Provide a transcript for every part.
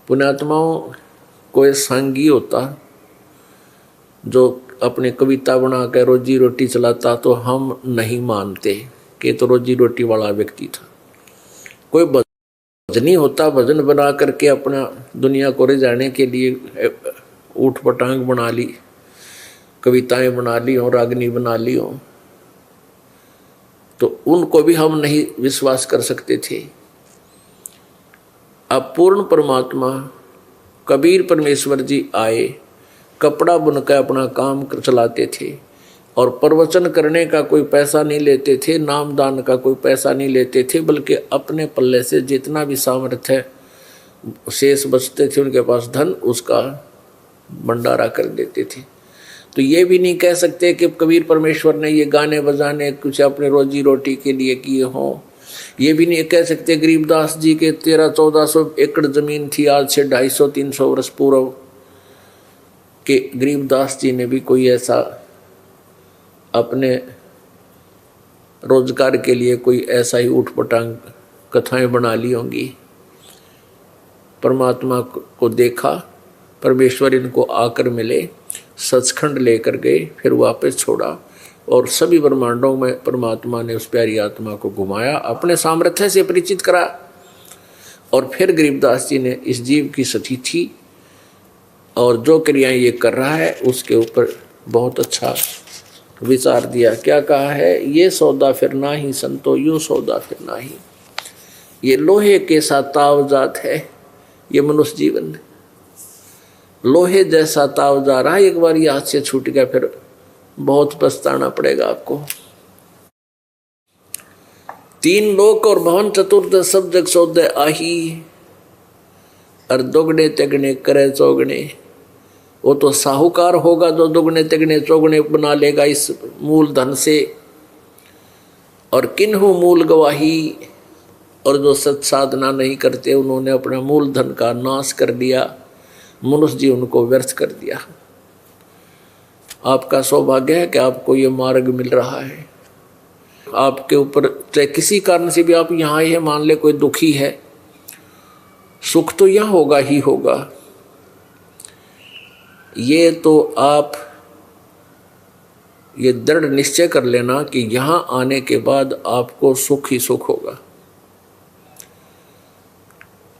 पुण्यात्माओं, कोई संगी होता जो अपने कविता बना कर रोजी रोटी चलाता तो हम नहीं मानते कि तो रोजी रोटी वाला व्यक्ति था। कोई भजनी होता, भजन बना करके अपना दुनिया को रिझाने के लिए ऊट पटांग बना ली, कविताएं बना ली हो, रागनी बना ली हो, तो उनको भी हम नहीं विश्वास कर सकते थे। अब पूर्ण परमात्मा कबीर परमेश्वर जी आए, कपड़ा बुनकर अपना काम चलाते थे और प्रवचन करने का कोई पैसा नहीं लेते थे, नाम दान का कोई पैसा नहीं लेते थे, बल्कि अपने पल्ले से जितना भी सामर्थ्य शेष बचते थे उनके पास धन, उसका भंडारा कर देते थे। तो ये भी नहीं कह सकते कि कबीर परमेश्वर ने ये गाने बजाने कुछ अपने रोजी रोटी के लिए किए हों। ये भी नहीं कह सकते गरीबदास जी के 1300-1400 एकड़ जमीन थी आज से 250-300 वर्ष पूर्व के गरीबदास जी ने भी कोई ऐसा अपने रोजगार के लिए कोई ऐसा ही ऊटपटांग कथाएं बना ली होंगी। परमात्मा को देखा, परमेश्वर इनको आकर मिले, सचखंड लेकर गए, फिर वापस छोड़ा और सभी ब्रह्मांडों में परमात्मा ने उस प्यारी आत्मा को घुमाया, अपने सामर्थ्य से परिचित करा। और फिर गरीबदास जी ने इस जीव की सतीथि और जो क्रियाएं ये कर रहा है उसके ऊपर बहुत अच्छा विचार दिया। क्या कहा है? ये सौदा फिर ना ही संतो, यूं सौदा फिर ना ही। ये लोहे के साथ ताव जात है ये मनुष्य जीवन, लोहे जैसा ताव जा रहा है। एक बार ये हाथ से छूट गया फिर बहुत पछताना पड़ेगा आपको। 3 लोक और भवन चतुर्दश सब जग सौदे आही, और दुगने तिगने करे चौगने। वो तो साहूकार होगा जो दुगने तिगने चौगने बना लेगा इस मूल धन से। और किन्हु मूल गवाही, और जो सत साधना नहीं करते उन्होंने अपना मूल धन का नाश कर दिया, मनुष्य जीवन को व्यर्थ कर दिया। आपका सौभाग्य है कि आपको ये मार्ग मिल रहा है। आपके ऊपर चाहे किसी कारण से भी आप यहाँ आए हैं, मान ले कोई दुखी है, सुख तो यहाँ होगा ही होगा। ये तो आप ये दृढ़ निश्चय कर लेना कि यहाँ आने के बाद आपको सुख ही सुख होगा।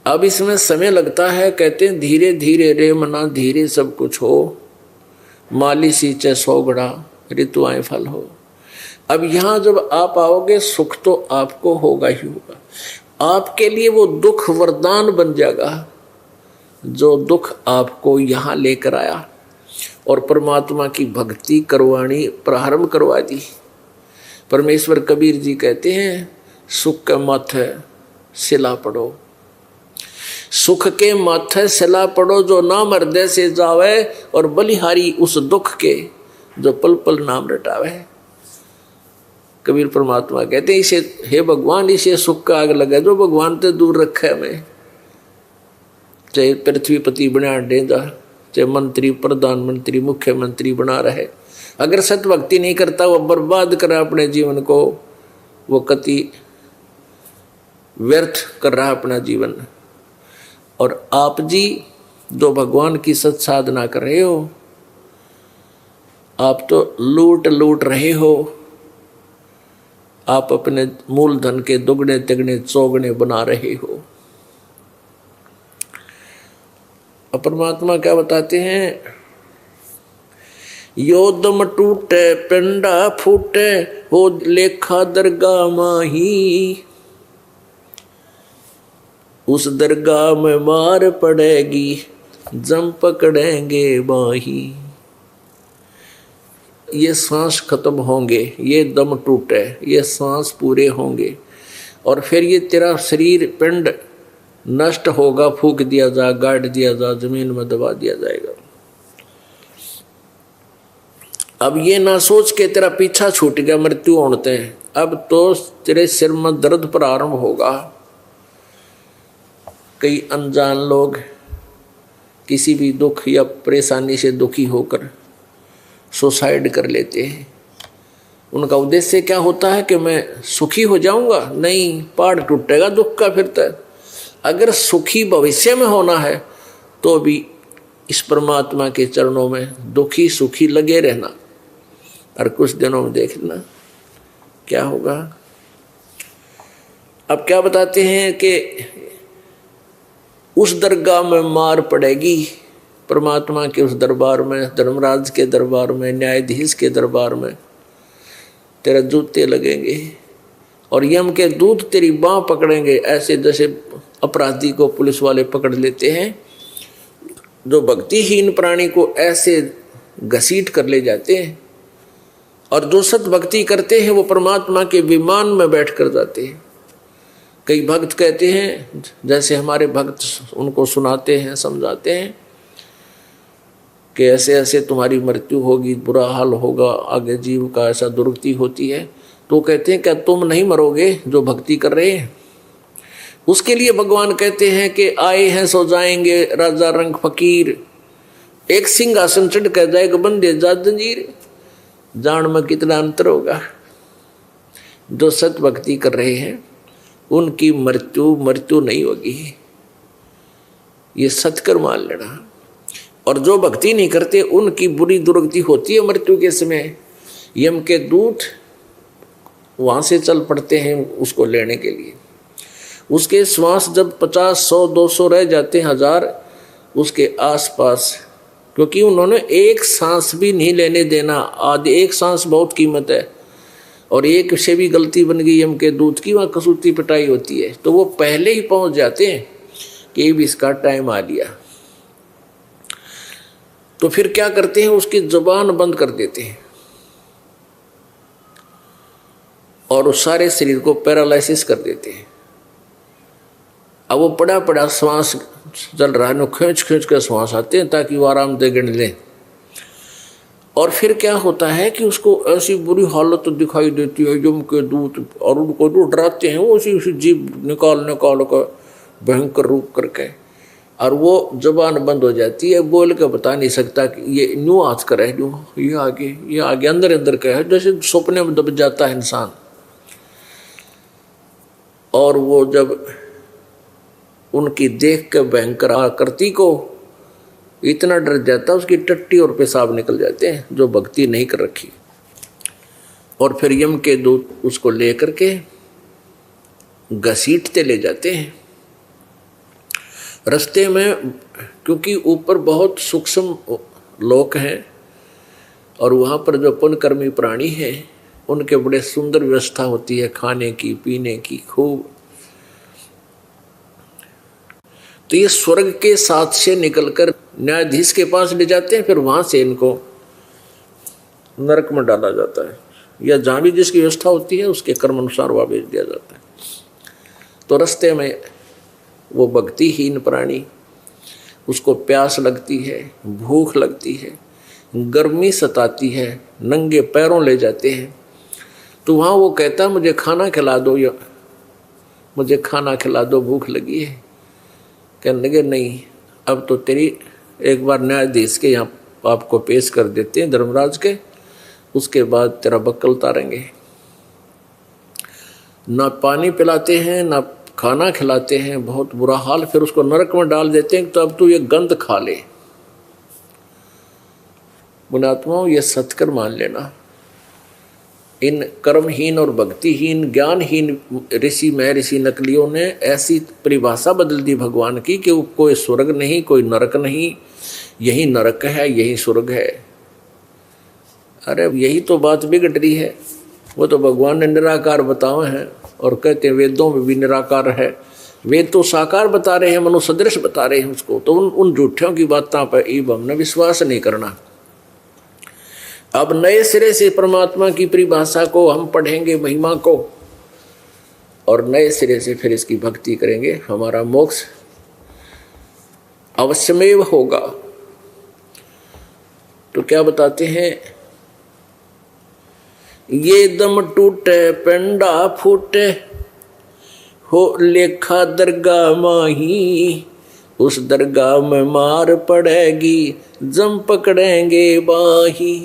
अब इसमें समय लगता है, कहते हैं धीरे धीरे रे मना धीरे सब कुछ हो, माली सींचे 100 घड़ा ऋतु आए फल हो। अब यहाँ जब आप आओगे सुख तो आपको होगा ही होगा। आपके लिए वो दुख वरदान बन जाएगा जो दुख आपको यहाँ लेकर आया और परमात्मा की भक्ति करवानी प्रारंभ करवा दी। परमेश्वर कबीर जी कहते हैं सुख के माथे सिला पड़ो, सुख के माथे सिला पड़ो, जो नाम हृदय से जावे, और बलिहारी उस दुख के जो पल पल नाम रटावे। कबीर परमात्मा कहते हैं इसे हे भगवान इसे सुख का आग लगा जो भगवान से दूर रखे हमें। चाहे पृथ्वीपति बना देगा, चाहे मंत्री प्रधानमंत्री मुख्यमंत्री बना रहे, अगर सत भक्ति नहीं करता वो बर्बाद करे अपने जीवन को, वो कति व्यर्थ कर रहा अपना जीवन। और आप जी जो भगवान की सत साधना कर रहे हो, आप तो लूट रहे हो। आप अपने मूल धन के दुगने तिगने चौगने बना रहे हो। अब परमात्मा क्या बताते हैं? यो दम टूटे पिंडा फूटे हो लेखा दरगाह माही, उस दरगाह में मार पड़ेगी जम पकड़ेंगे बाही। ये सांस खत्म होंगे, ये दम टूटे, ये सांस पूरे होंगे और फिर ये तेरा शरीर पिंड नष्ट होगा, फूक दिया जा, गाड़ दिया जा, जमीन में दबा दिया जाएगा। अब ये ना सोच के तेरा पीछा छूट गया मृत्यु होते हैं, अब तो तेरे सिर में दर्द प्रारंभ होगा। कई अनजान लोग किसी भी दुख या परेशानी से दुखी होकर सुसाइड कर लेते हैं। उनका उद्देश्य क्या होता है कि मैं सुखी हो जाऊंगा? नहीं, पहाड़ टूटेगा दुख का। फिर तो अगर सुखी भविष्य में होना है तो भी इस परमात्मा के चरणों में दुखी सुखी लगे रहना, और कुछ दिनों में देखना क्या होगा। अब क्या बताते हैं कि उस दरगाह में मार पड़ेगी, परमात्मा के उस दरबार में, धर्मराज के दरबार में, न्यायाधीश के दरबार में तेरा जूते लगेंगे और यम के दूत तेरी बाँह पकड़ेंगे, ऐसे जैसे अपराधी को पुलिस वाले पकड़ लेते हैं। जो भक्तिहीन प्राणी को ऐसे घसीट कर ले जाते हैं, और जो सत भक्ति करते हैं वो परमात्मा के विमान में बैठ कर जाते हैं। कई भक्त कहते हैं, जैसे हमारे भक्त उनको सुनाते हैं, समझाते हैं कि ऐसे ऐसे तुम्हारी मृत्यु होगी, बुरा हाल होगा, आगे जीव का ऐसा दुर्गति होती है। तो कहते हैं क्या तुम नहीं मरोगे जो भक्ति कर रहे हैं? उसके लिए भगवान कहते हैं कि आए हैं सो जाएंगे राजा रंग फकीर, एक सिंहासन चढ़ कर जाएगा बंदे जा जंजीर। जान में कितना अंतर होगा। जो सत भक्ति कर रहे हैं उनकी मृत्यु नहीं होगी, ये सतकर मान लेना। और जो भक्ति नहीं करते उनकी बुरी दुर्गति होती है मृत्यु के समय। यम के दूत वहाँ से चल पड़ते हैं उसको लेने के लिए। उसके श्वास जब 50, 100, 200 रह जाते हैं, 1000 उसके आसपास, क्योंकि उन्होंने एक सांस भी नहीं लेने देना। आधे एक सांस बहुत कीमत है, और एक से भी गलती बन गई यम के दूत की, वहाँ कसूती पिटाई होती है। तो वो पहले ही पहुँच जाते हैं कि अब इसका टाइम आ लिया। तो फिर क्या करते हैं, उसकी जुबान बंद कर देते हैं और उस सारे शरीर को पैरालिसिस कर देते हैं। अब वो पड़ा पड़ा श्वास चल रहा है, खींच खींच कर श्वास आते हैं ताकि वो आराम दे गिन लें। और फिर क्या होता है कि उसको ऐसी बुरी हालत दिखाई देती है यम के दूत, और उनको जो डराते हैं वो उसी जीभ निकाल कर भयंकर रूप करके, और वो जुबान बंद हो जाती है, बोल के बता नहीं सकता कि ये न्यू हाथ करे, जो ये आगे अंदर अंदर का है, जैसे सपने में दब जाता है इंसान। और वो जब उनकी देख के भयंकर आकृति को इतना डर जाता है, उसकी टट्टी और पेशाब निकल जाते हैं, जो भक्ति नहीं कर रखी। और फिर यम के दूत उसको लेकर के घसीटते ले जाते हैं। रास्ते में, क्योंकि ऊपर बहुत सूक्ष्म लोक हैं और वहाँ पर जो पुण्यकर्मी प्राणी हैं उनके बड़े सुंदर व्यवस्था होती है, खाने की पीने की खूब। तो ये स्वर्ग के साथ से निकलकर न्यायाधीश के पास ले जाते हैं, फिर वहाँ से इनको नरक में डाला जाता है, या जहाँ भी जिसकी व्यवस्था होती है उसके कर्म अनुसार वहाँ भेज दिया जाता है। तो रास्ते में वो भक्तिहीन प्राणी, उसको प्यास लगती है, भूख लगती है, गर्मी सताती है, नंगे पैरों ले जाते हैं। तो वहाँ वो कहता मुझे खाना खिला दो, या मुझे खाना खिला दो, भूख लगी है। कहने लगे नहीं, अब तो तेरी एक बार न्यायाधीश के यहाँ आपको पेश कर देते हैं, धर्मराज के, उसके बाद तेरा बक्कल उतारेंगे। ना पानी पिलाते हैं ना खाना खिलाते हैं, बहुत बुरा हाल। फिर उसको नरक में डाल देते हैं, तो अब तू ये गंध खा ले। पुण्यात्माओं, ये सत्कर मान लेना। इन कर्महीन और भक्तिहीन ज्ञानहीन ऋषि महर्षि नकलियों ने ऐसी परिभाषा बदल दी भगवान की कि कोई स्वर्ग नहीं, कोई नरक नहीं, यही नरक है, यही स्वर्ग है। अरे यही तो बात बिगड़ रही है। वो तो भगवान ने निराकार बताए हैं और कहते हैं वेदों में भी निराकार है। वेद तो साकार बता रहे हैं, मनुष्य सदृश बता रहे हैं उसको। तो उन झूठों की बातों पर अब हमने विश्वास नहीं करना। अब नए सिरे से परमात्मा की परिभाषा को हम पढ़ेंगे, महिमा को, और नए सिरे से फिर इसकी भक्ति करेंगे। हमारा मोक्ष अवश्यमेव होगा। तो क्या बताते हैं, ये दम टूटे पेंडा फूटे हो लेखा दरगाह माही, उस दरगाह में मार पड़ेगी जम पकड़ेंगे बाही।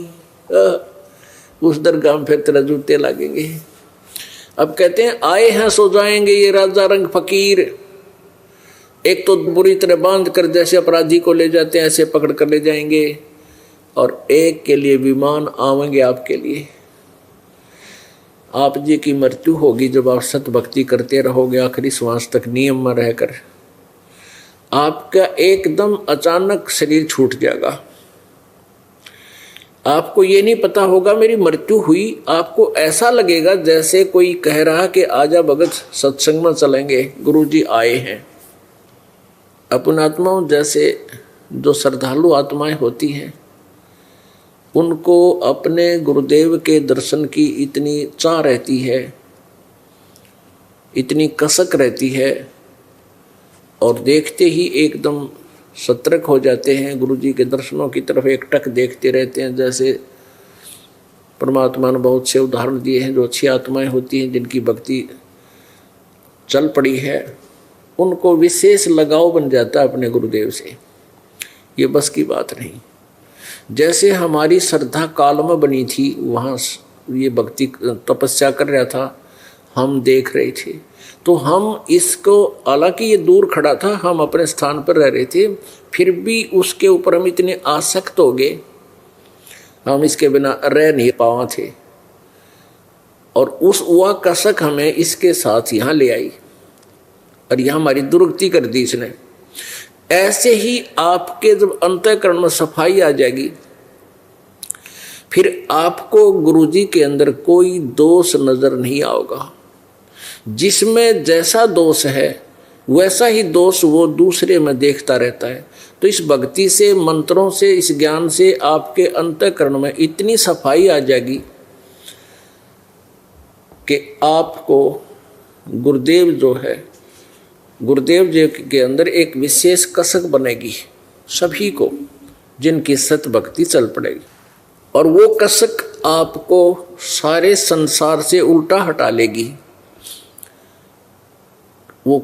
उस दरगाह में फिर तेरा जूते लगेंगे। अब कहते हैं आए हैं सो जाएंगे ये राजा रंग फकीर, एक तो बुरी तरह बांध कर जैसे अपराधी को ले जाते हैं ऐसे पकड़ कर ले जाएंगे, और एक के लिए विमान आवेंगे आपके लिए। आप जी की मृत्यु होगी जब आप सत भक्ति करते रहोगे आखिरी श्वास तक नियम में रहकर। आपका एकदम अचानक शरीर छूट जाएगा, आपको ये नहीं पता होगा मेरी मृत्यु हुई। आपको ऐसा लगेगा जैसे कोई कह रहा कि आजा भगत सत्संग में चलेंगे, गुरुजी आए हैं। अपन आत्माओं जैसे जो श्रद्धालु आत्माएं होती हैं उनको अपने गुरुदेव के दर्शन की इतनी चाह रहती है, इतनी कसक रहती है, और देखते ही एकदम सतर्क हो जाते हैं। गुरुजी के दर्शनों की तरफ एकटक देखते रहते हैं। जैसे परमात्मा ने बहुत से उदाहरण दिए हैं, जो अच्छी आत्माएं होती हैं जिनकी भक्ति चल पड़ी है, उनको विशेष लगाव बन जाता है अपने गुरुदेव से। ये बस की बात नहीं। जैसे हमारी श्रद्धा काल में बनी थी, वहाँ ये भक्ति तपस्या कर रहा था, हम देख रहे थे, तो हम इसको, हालांकि ये दूर खड़ा था, हम अपने स्थान पर रह रहे थे, फिर भी उसके ऊपर हम इतने आसक्त हो गए, हम इसके बिना रह नहीं पावा थे। और वह कसक हमें इसके साथ यहाँ ले आई और यहाँ हमारी दुर्गति कर दी इसने। ऐसे ही आपके जब अंतःकरण में सफाई आ जाएगी, फिर आपको गुरुजी के अंदर कोई दोष नजर नहीं आएगा। जिसमें जैसा दोष है वैसा ही दोष वो दूसरे में देखता रहता है। तो इस भक्ति से, मंत्रों से, इस ज्ञान से आपके अंतःकरण में इतनी सफाई आ जाएगी कि आपको गुरुदेव जो है, गुरुदेव जी के अंदर एक विशेष कसक बनेगी सभी को, जिनकी सत भक्ति चल पड़ेगी। और वो कसक आपको सारे संसार से उल्टा हटा लेगी। वो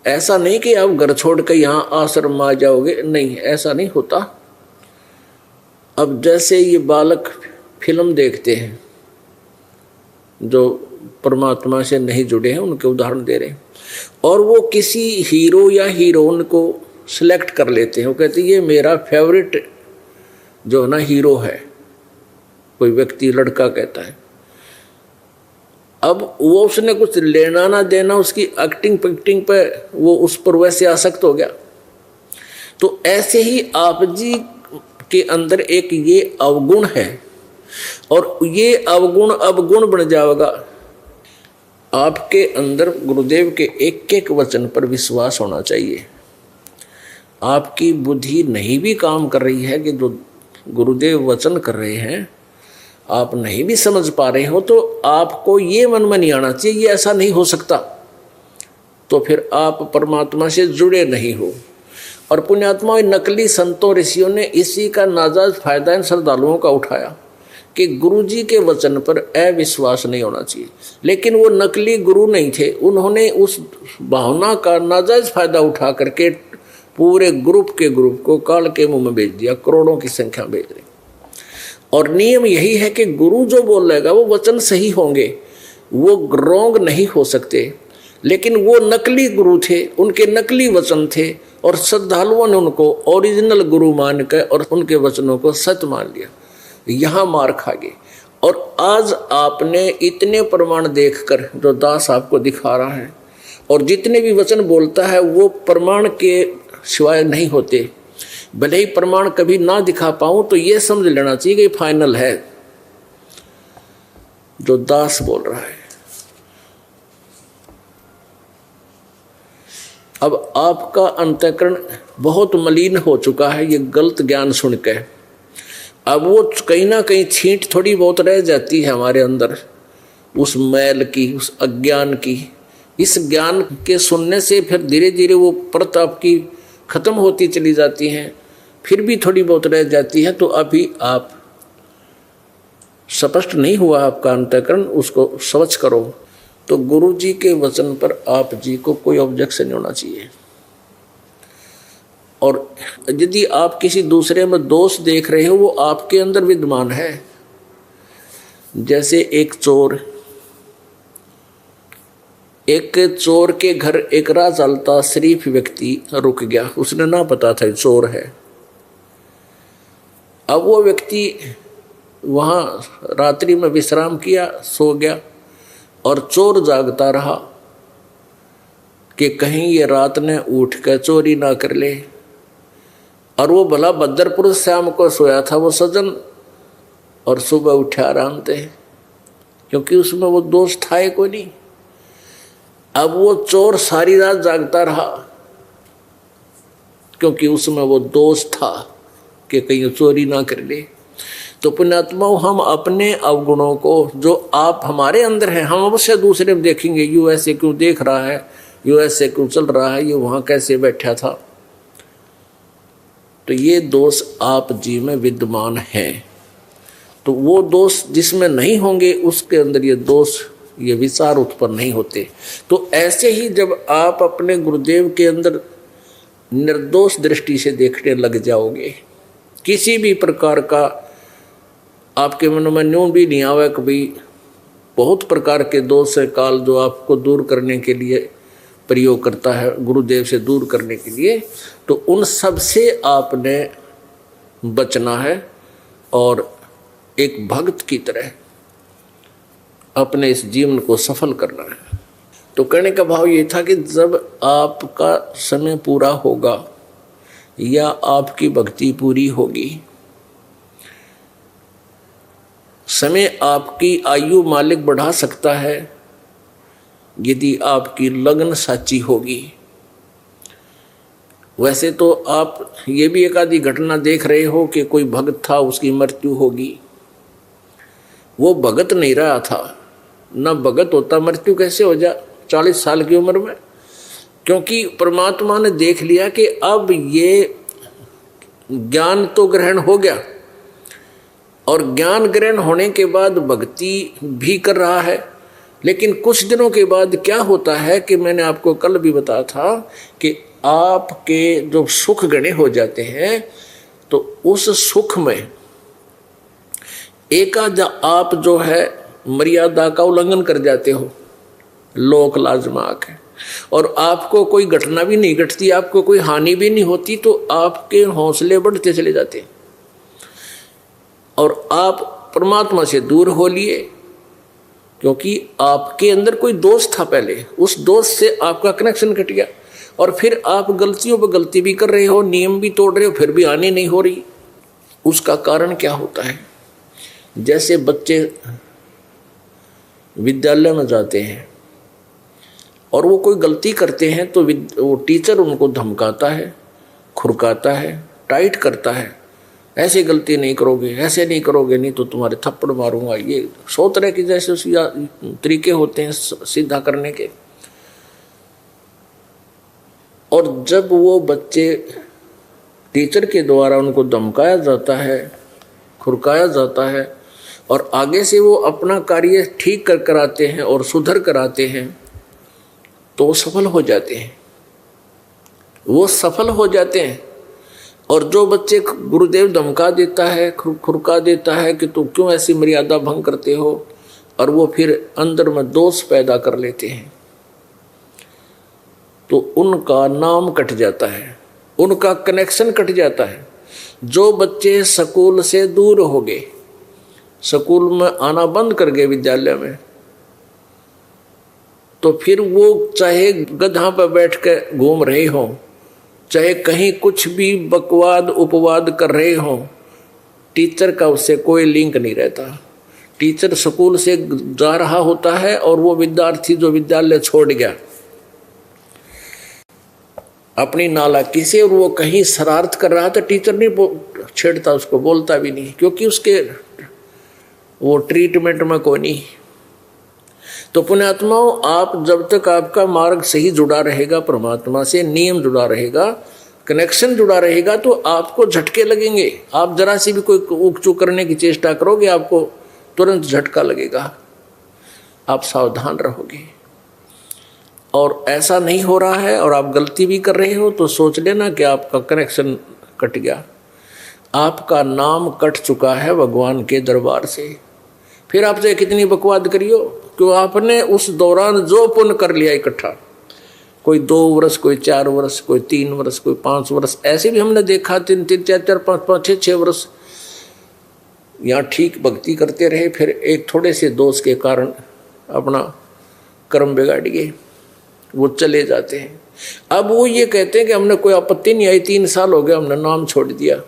ऐसा नहीं कि आप घर छोड़ कर यहाँ आश्रम आ जाओगे, नहीं, ऐसा नहीं होता। अब जैसे ये बालक फिल्म देखते हैं, जो परमात्मा से नहीं जुड़े हैं, उनके उदाहरण दे रहे हैं, और वो किसी हीरो या हीरोइन को सिलेक्ट कर लेते हैं। वो कहते हैं ये मेरा फेवरेट जो है ना हीरो है, कोई व्यक्ति, लड़का कहता है। अब वो उसने कुछ लेना ना देना, उसकी एक्टिंग पिक्टिंग पे वो उस पर वैसे आसक्त हो गया। तो ऐसे ही आप जी के अंदर एक ये अवगुण है, और ये अवगुण अब गुण बन जाएगा। आपके अंदर गुरुदेव के एक एक वचन पर विश्वास होना चाहिए। आपकी बुद्धि नहीं भी काम कर रही है कि जो गुरुदेव वचन कर रहे हैं आप नहीं भी समझ पा रहे हो, तो आपको ये मन में नहीं आना चाहिए ये ऐसा नहीं हो सकता, तो फिर आप परमात्मा से जुड़े नहीं हो। और पुण्यात्मा नकली संतों ऋषियों ने इसी का नाजायज फायदा इन श्रद्धालुओं का उठाया कि गुरुजी के वचन पर अविश्वास नहीं होना चाहिए। लेकिन वो नकली गुरु नहीं थे, उन्होंने उस भावना का नाजायज फायदा उठा करके पूरे ग्रुप को काल के मुंह में भेज दिया, करोड़ों की संख्या भेज रही। और नियम यही है कि गुरु जो बोल रहेगा वो वचन सही होंगे, वो रोंग नहीं हो सकते। लेकिन वो नकली गुरु थे, उनके नकली वचन थे, और श्रद्धालुओं ने उनको ओरिजिनल गुरु मान कर और उनके वचनों को सत्य मान लिया, यहाँ मार खा गए। और आज आपने इतने प्रमाण देखकर जो दास आपको दिखा रहा है, और जितने भी वचन बोलता है वो प्रमाण के सिवाय नहीं होते। भले ही प्रमाण कभी ना दिखा पाऊं तो ये समझ लेना चाहिए कि फाइनल है जो दास बोल रहा है। अब आपका अंतःकरण बहुत मलिन हो चुका है ये गलत ज्ञान सुनकर। अब वो कहीं ना कहीं छींट थोड़ी बहुत रह जाती है हमारे अंदर, उस मैल की, उस अज्ञान की। इस ज्ञान के सुनने से फिर धीरे धीरे वो परत आपकी खत्म होती चली जाती हैं, फिर भी थोड़ी बहुत रह जाती है। तो अभी आप स्पष्ट नहीं हुआ आपका अंतःकरण, उसको स्वच्छ करो। तो गुरु जी के वचन पर आप जी को कोई ऑब्जेक्शन नहीं होना चाहिए। और यदि आप किसी दूसरे में दोष देख रहे हो वो आपके अंदर विद्यमान है। जैसे एक चोर एक चोर के घर एक राह चलता शरीफ व्यक्ति रुक गया। उसने ना पता था चोर है। अब वो व्यक्ति वहाँ रात्रि में विश्राम किया, सो गया, और चोर जागता रहा कि कहीं ये रात ने उठ कर चोरी ना कर ले। और वो भला भद्रपुरुष श्याम को सोया था वो सज्जन, और सुबह उठे आराम थे, क्योंकि उसमें वो दोष था ही कोई नहीं। अब वो चोर सारी रात जागता रहा, क्योंकि उसमें वो दोष था कि कहीं चोरी ना कर ले। तो पुण्यात्माओं, हम अपने अवगुणों को जो आप हमारे अंदर हैं, हम अवश्य दूसरे में देखेंगे। यू ऐसे क्यों देख रहा है, यू ऐसे क्यों चल रहा है, ये वहाँ कैसे बैठा था। तो ये दोष आप जी में विद्यमान है। तो वो दोष जिसमें नहीं होंगे उसके अंदर ये दोष, ये विचार उत्पन्न नहीं होते। तो ऐसे ही जब आप अपने गुरुदेव के अंदर निर्दोष दृष्टि से देखने लग जाओगे, किसी भी प्रकार का आपके मन में न्यून भी नहीं आवे कभी, बहुत प्रकार के दोष है काल जो आपको दूर करने के लिए प्रयोग करता है, गुरुदेव से दूर करने के लिए, तो उन सब से आपने बचना है और एक भक्त की तरह अपने इस जीवन को सफल करना है। तो कहने का भाव ये था कि जब आपका समय पूरा होगा या आपकी भक्ति पूरी होगी, समय आपकी आयु मालिक बढ़ा सकता है यदि आपकी लगन साची होगी। वैसे तो आप ये भी एक आधी घटना देख रहे हो कि कोई भगत था, उसकी मृत्यु होगी। वो भगत नहीं रहा था, न भगत होता मृत्यु कैसे हो जा 40 साल की उम्र में, क्योंकि परमात्मा ने देख लिया कि अब ये ज्ञान तो ग्रहण हो गया, और ज्ञान ग्रहण होने के बाद भक्ति भी कर रहा है। लेकिन कुछ दिनों के बाद क्या होता है कि मैंने आपको कल भी बताया था कि आपके जो सुख गणे हो जाते हैं, तो उस सुख में एक आध आप जो है मर्यादा का उल्लंघन कर जाते हो, लोक लाज में आके, और आपको कोई घटना भी नहीं घटती, आपको कोई हानि भी नहीं होती, तो आपके हौसले बढ़ते चले जाते हैं और आप परमात्मा से दूर हो लिए, क्योंकि आपके अंदर कोई दोष था पहले, उस दोष से आपका कनेक्शन कट गया, और फिर आप गलतियों पर गलती भी कर रहे हो, नियम भी तोड़ रहे हो, फिर भी आने नहीं हो रही। उसका कारण क्या होता है? जैसे बच्चे विद्यालय में जाते हैं और वो कोई गलती करते हैं तो वो टीचर उनको धमकाता है, खुरकाता है, टाइट करता है, ऐसे गलती नहीं करोगे, ऐसे नहीं करोगे, नहीं तो तुम्हारे थप्पड़ मारूंगा। ये 100 तरह के जैसे तरीके होते हैं सीधा करने के। और जब वो बच्चे टीचर के द्वारा उनको धमकाया जाता है, खुरकाया जाता है, और आगे से वो अपना कार्य ठीक कर कराते हैं और सुधर कराते हैं, तो वो सफल हो जाते हैं, वो सफल हो जाते हैं। और जो बच्चे गुरुदेव धमका देता है, खुरका देता है कि तुम क्यों ऐसी मर्यादा भंग करते हो, और वो फिर अंदर में दोष पैदा कर लेते हैं, तो उनका नाम कट जाता है, उनका कनेक्शन कट जाता है। जो बच्चे स्कूल से दूर हो गए, स्कूल में आना बंद कर गए विद्यालय में, तो फिर वो चाहे गधा पर बैठ कर घूम रहे हों, चाहे कहीं कुछ भी बकवाद उपवाद कर रहे हों, टीचर का उससे कोई लिंक नहीं रहता। टीचर स्कूल से जा रहा होता है और वो विद्यार्थी जो विद्यालय छोड़ गया अपनी नालायकी से, और वो कहीं शरारत कर रहा था, टीचर नहीं छेड़ता उसको, बोलता भी नहीं, क्योंकि उसके वो ट्रीटमेंट में कोई नहीं। तो पुण्यात्माओं, आप जब तक आपका मार्ग सही जुड़ा रहेगा परमात्मा से, नियम जुड़ा रहेगा, कनेक्शन जुड़ा रहेगा, तो आपको झटके लगेंगे। आप जरा सी भी कोई ऊक चूक करने की चेष्टा करोगे, आपको तुरंत झटका लगेगा, आप सावधान रहोगे। और ऐसा नहीं हो रहा है और आप गलती भी कर रहे हो, तो सोच लेना कि आपका कनेक्शन कट गया, आपका नाम कट चुका है भगवान के दरबार से। फिर आपसे कितनी बकवाद करियो, कि आपने उस दौरान जो पुण्य कर लिया इकट्ठा, कोई 2 वर्ष, कोई 4 वर्ष, कोई 3 वर्ष, कोई 5 वर्ष, ऐसे भी हमने देखा 3-3, 4-4, 5-5, 6-6 वर्ष यहाँ ठीक भक्ति करते रहे, फिर एक थोड़े से दोष के कारण अपना कर्म बिगाड़ गए, वो चले जाते हैं। अब वो ये कहते हैं कि हमने कोई आपत्ति नहीं आई, 3 साल हो गया हमने नाम छोड़ दिया।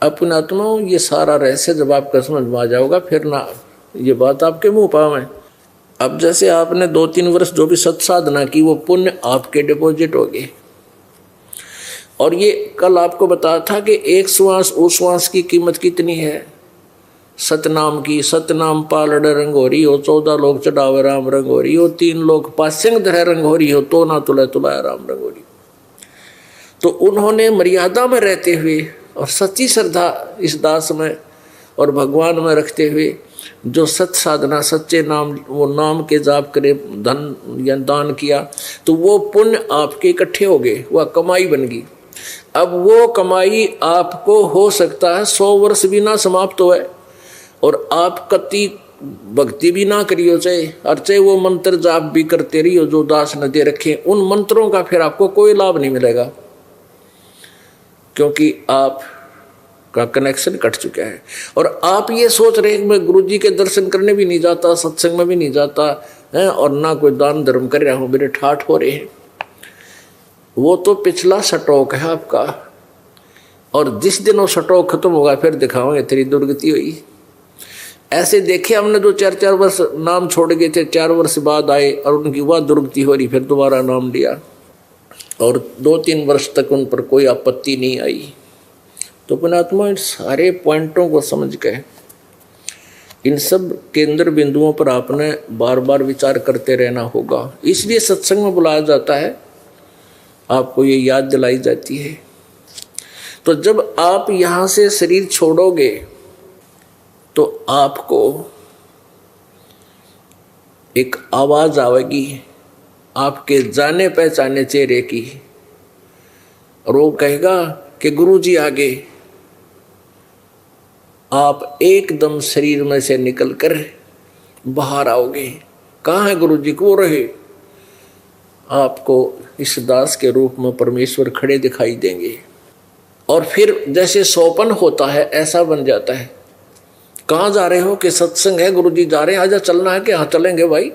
अपने आत्मा ये सारा रहस्य जब आपका समझ में आ जाओगा फिर ना ये बात आपके मुंह पाव है। अब जैसे आपने 2-3 वर्ष जो भी सत्साधना की वो पुण्य आपके डिपॉजिट हो गए। और ये कल आपको बताया था कि एक श्वास उस श्वास की कीमत कितनी है। सतनाम की, सतनाम पालड़ रंगोरी हो, 14 लोग चढ़ावे राम रंगोरी हो, 3 लोग पासिंग धरे रंगोरी हो, तो ना तुला तुलाया राम रंगोरी। तो उन्होंने मर्यादा में रहते हुए और सच्ची श्रद्धा इस दास में और भगवान में रखते हुए जो सत साधना, सच्चे नाम, वो नाम के जाप करे, धन या दान किया, तो वो पुण्य आपके इकट्ठे हो गए, वह कमाई बन गई। अब वो कमाई आपको हो सकता है 100 वर्ष भी ना समाप्त हो, और आप कति भक्ति भी ना करियो चाहे, और चाहे वो मंत्र जाप भी करते रहियो जो दास ने दे रखे, उन मंत्रों का फिर आपको कोई लाभ नहीं मिलेगा, क्योंकि आप का कनेक्शन कट चुका है। और आप ये सोच रहे हैं कि मैं गुरुजी के दर्शन करने भी नहीं जाता, सत्संग में भी नहीं जाता है, और ना कोई दान धर्म कर रहा हूँ, मेरे ठाठ हो रहे हैं। वो तो पिछला स्टॉक है आपका, और जिस दिन वो स्टॉक खत्म होगा फिर दिखाओगे तेरी दुर्गति हुई। ऐसे देखे हमने जो 4-4 वर्ष नाम छोड़ गए थे, 4 वर्ष बाद आए और उनकी वह दुर्गति हो रही, फिर दोबारा नाम लिया और 2-3 वर्ष तक उन पर कोई आपत्ति नहीं आई। तो पुण्यात्मा इन सारे पॉइंटों को समझ के इन सब केंद्र बिंदुओं पर आपने बार बार विचार करते रहना होगा। इसलिए सत्संग में बुलाया जाता है, आपको ये याद दिलाई जाती है। तो जब आप यहाँ से शरीर छोड़ोगे तो आपको एक आवाज आवेगी आपके जाने पहचाने चेहरे की, और वो कहेगा कि गुरुजी आगे। आप एकदम शरीर में से निकलकर बाहर आओगे। कहाँ है गुरुजी? को रहे? आपको इस दास के रूप में परमेश्वर खड़े दिखाई देंगे, और फिर जैसे सोपन होता है ऐसा बन जाता है। कहाँ जा रहे हो? कि सत्संग है, गुरुजी जा रहे हैं, आजा चलना है। कि हाँ चलेंगे भाई।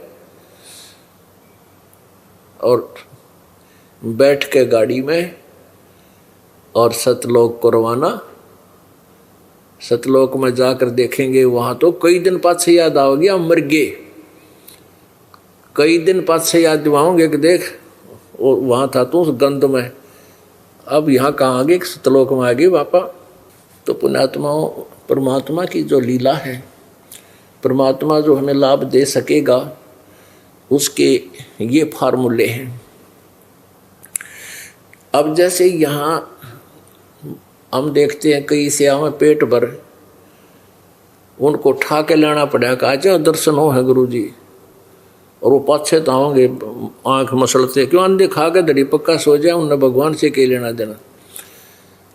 और बैठ के गाड़ी में और सतलोक को रवाना। सतलोक में जाकर देखेंगे वहां तो कई दिन पाछे याद आओगे हम मर गए। कई दिन पाछे याद दिवाओगे कि देख वो वहां था तो उस गंध में, अब यहाँ कहाँ आ गए? सतलोक में आ गए वापा। तो पुण्यात्माओं, परमात्मा की जो लीला है, परमात्मा जो हमें लाभ दे सकेगा उसके ये फार्मूले हैं। अब जैसे यहाँ हम देखते हैं कई सेवा में पेट भर उनको ठा के लेना पड़ा, कहा जाओ दर्शन हो है गुरुजी, और वो पाछे तो आओगे आँख मसलते, क्यों अंधे खा के धड़ी पक्का सो जाए, उन्हें भगवान से क्या लेना देना।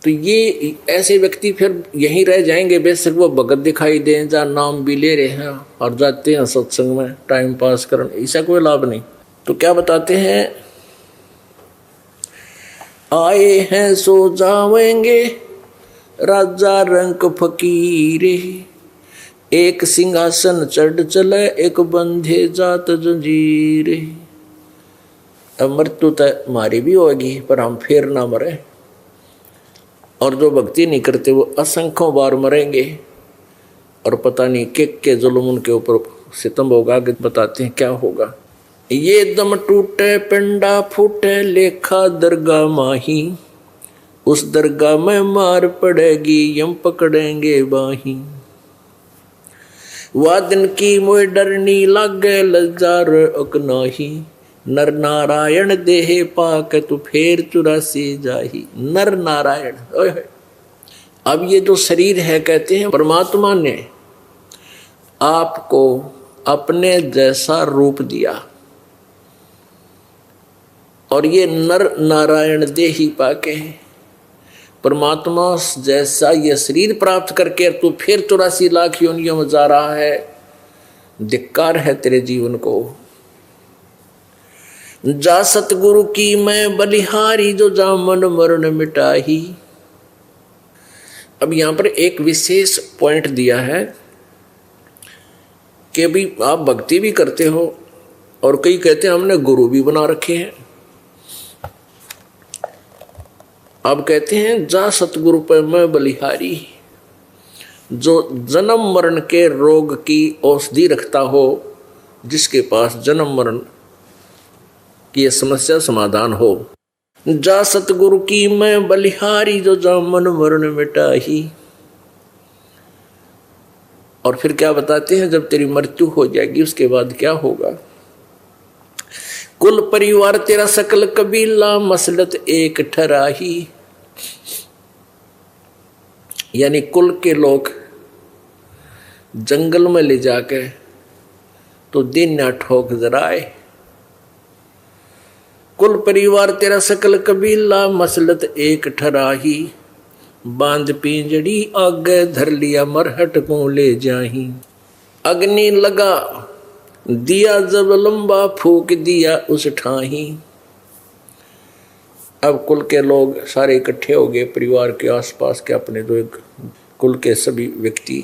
तो ये ऐसे व्यक्ति फिर यहीं रह जाएंगे, बेशक वो भगत दिखाई दें, जहाँ नाम भी ले रहे हैं और जाते हैं सत्संग में टाइम पास करने, ऐसा कोई लाभ नहीं। तो क्या बताते हैं? आए हैं सो जावेंगे राजा रंक फकीरे, एक सिंहासन चढ़ चले एक बंधे जात जंजीरे। अब मृत्यु तो हमारी भी होगी पर हम फिर ना मरे, और जो भक्ति नहीं करते वो असंख्यों बार मरेंगे, और पता नहीं के जुल्म उनके ऊपर सितम होगा। आगे बताते हैं क्या होगा। ये दम टूटे पिंडा फूटे लेखा दरगाह माही, उस दरगाह में मार पड़ेगी यम पकड़ेंगे बाही। वह दिन की मोय डरनी लागे लजार अकनाही, नर नारायण देहे पाक तू फेर 84 जाही। नर नारायण, अब ये जो शरीर है, कहते हैं परमात्मा ने आपको अपने जैसा रूप दिया, और ये नर नारायण देही पाके हैं। परमात्मा जैसा ये शरीर प्राप्त करके तू फिर 84 लाख योनियों में जा रहा है, धिक्कार है तेरे जीवन को। जा सतगुरु की मैं बलिहारी, जो जा मन मरण मिटाही। अब यहां पर एक विशेष पॉइंट दिया है कि अभी आप भक्ति भी करते हो और कई कहते हैं हमने गुरु भी बना रखे हैं। अब कहते हैं जा सतगुरु पे मैं बलिहारी, जो जन्म मरण के रोग की औषधि रखता हो, जिसके पास जन्म मरण की यह समस्या समाधान हो। जा सतगुरु की मैं बलिहारी, जो जा मन मरण मिटाही। और फिर क्या बताते हैं, जब तेरी मृत्यु हो जाएगी उसके बाद क्या होगा। कुल परिवार तेरा सकल कबीला, मसलत एक ठराही। यानी कुल के लोग जंगल में ले जाके तो दिन न ठोक जराए। कुल परिवार तेरा सकल कबीला, मसलत एक ठराही। बांध पिंजड़ी आगे धर लिया, मरहट को ले जाही। अग्नि लगा दिया जब लंबा, फूक दिया उस ठाही। अब कुल के लोग सारे इकट्ठे हो गए, परिवार के आसपास के अपने जो एक कुल के सभी व्यक्ति,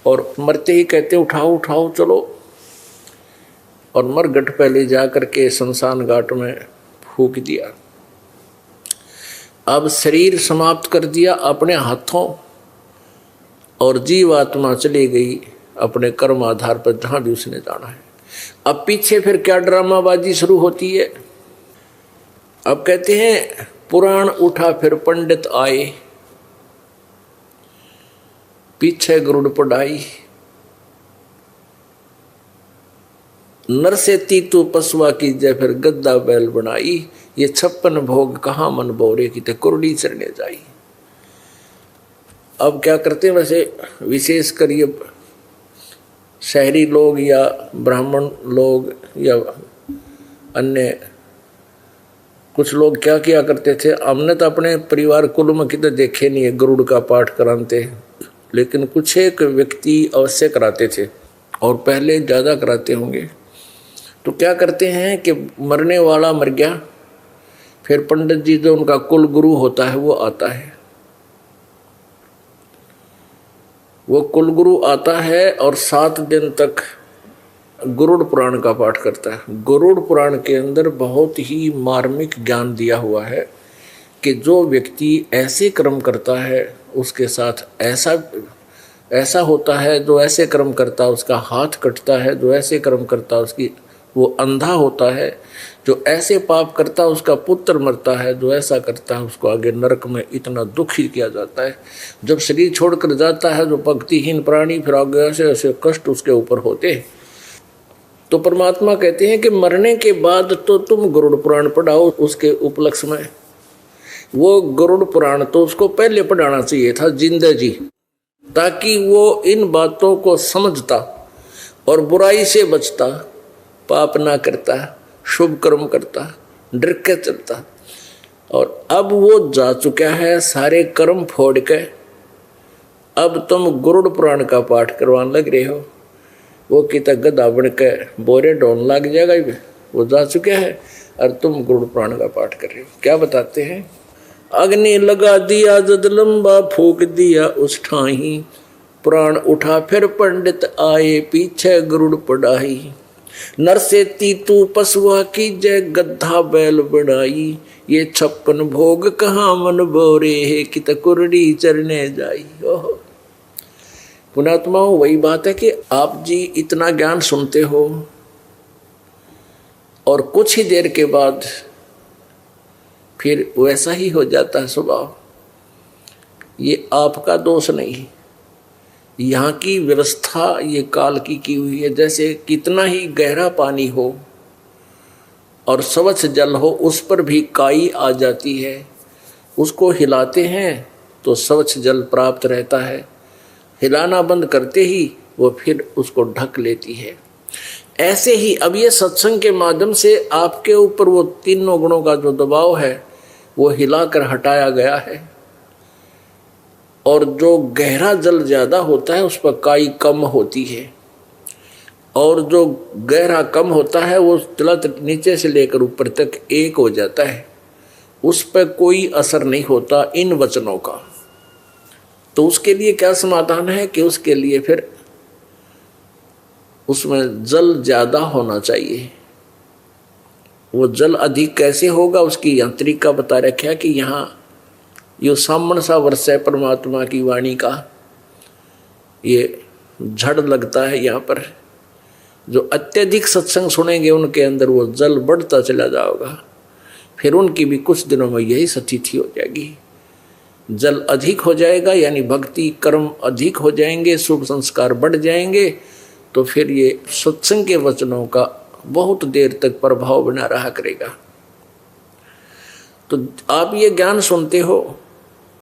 और मरते ही कहते उठाओ उठाओ चलो। और मरघट पहले जा करके शमशान घाट में फूक दिया। अब शरीर समाप्त कर दिया अपने हाथों, और जीव आत्मा चली गई अपने कर्म आधार पर जहां भी उसने जाना है। अब पीछे फिर क्या ड्रामाबाजी शुरू होती है। अब कहते हैं पुराण उठा फिर पंडित आए, पीछे गरुड़ पढ़ाई। नर से तीतु पशुआ की जय, फिर गद्दा बैल बनाई। ये 56 भोग कहाँ मन बोरे की, ते कुरड़ी चरने जाई। अब क्या करते हैं, वैसे विशेष कर ये शहरी लोग या ब्राह्मण लोग या अन्य कुछ लोग क्या किया करते थे। हमने तो अपने परिवार कुल में कितने देखे नहीं है गरुड़ का पाठ कराते, लेकिन कुछ एक व्यक्ति अवश्य कराते थे, और पहले ज़्यादा कराते होंगे। तो क्या करते हैं कि मरने वाला मर गया, फिर पंडित जी जो उनका कुल गुरु होता है वो आता है। वो कुल गुरु आता है और 7 दिन तक गरुड़ पुराण का पाठ करता है। गरुड़ पुराण के अंदर बहुत ही मार्मिक ज्ञान दिया हुआ है कि जो व्यक्ति ऐसे कर्म करता है उसके साथ ऐसा होता है, जो ऐसे कर्म करता है उसका हाथ कटता है, जो ऐसे कर्म करता है उसकी वो अंधा होता है, जो ऐसे पाप करता है उसका पुत्र मरता है, जो ऐसा करता है उसको आगे नरक में इतना दुखी किया जाता है। जब शरीर छोड़कर जाता है जो भक्तिहीन प्राणी, फिर आगे ऐसे ऐसे कष्ट उसके ऊपर होते हैं। तो परमात्मा कहते हैं कि मरने के बाद तो तुम गरुड़ पुराण पढ़ाओ। उसके उपलक्ष्य में वो गरुड़ पुराण तो उसको पहले पढ़ाना चाहिए था जिंदा जी, ताकि वो इन बातों को समझता और बुराई से बचता, पाप ना करता, शुभ कर्म करता, डर के चलता। और अब वो जा चुका है सारे कर्म फोड़ के, अब तुम गरुड़ पुराण का पाठ करवाने लग रहे हो। वो कितना गधा बन के बोरे ढोन लग जाएगा, वो जा चुका है और तुम गरुड़ पुराण का पाठ कर रहे हो। क्या बताते हैं, अग्नि लगा दिया जद लंबा, फूक दिया उस ठाही। पुराण उठा फिर पंडित आए, पीछे गरुड़ पढ़ाई। नर से तीतु पशुआ की जय, गद्धा बैल बनाई। ये 56 भोग कहाँ मन बोरे है, कित कुरड़ी चरने जाई। ओहो पुणात्माओं, वही बात है कि आप जी इतना ज्ञान सुनते हो और कुछ ही देर के बाद फिर वैसा ही हो जाता है स्वभाव। ये आपका दोष नहीं, यहाँ की व्यवस्था ये काल की हुई है। जैसे कितना ही गहरा पानी हो और स्वच्छ जल हो, उस पर भी काई आ जाती है, उसको हिलाते हैं तो स्वच्छ जल प्राप्त रहता है, हिलाना बंद करते ही वो फिर उसको ढक लेती है। ऐसे ही अब ये सत्संग के माध्यम से आपके ऊपर वो तीनों गुणों का जो दबाव है वो हिलाकर हटाया गया है, और जो गहरा जल ज्यादा होता है उस पर काई कम होती है। और जो गहरा कम होता है वो तुरंत नीचे से लेकर ऊपर तक एक हो जाता है, उस पर कोई असर नहीं होता इन वचनों का। तो उसके लिए क्या समाधान है कि उसके लिए फिर उसमें जल ज्यादा होना चाहिए। वो जल अधिक कैसे होगा उसकी यांत्रिका बता रखा कि यहाँ यो सामन सा वर्ष है परमात्मा की वाणी का, ये झड़ लगता है। यहाँ पर जो अत्यधिक सत्संग सुनेंगे उनके अंदर वो जल बढ़ता चला जाएगा, फिर उनकी भी कुछ दिनों में यही स्थिति हो जाएगी। जल अधिक हो जाएगा यानी भक्ति कर्म अधिक हो जाएंगे, शुभ संस्कार बढ़ जाएंगे, तो फिर ये सत्संग के वचनों का बहुत देर तक प्रभाव बना रहा करेगा। तो आप ये ज्ञान सुनते हो,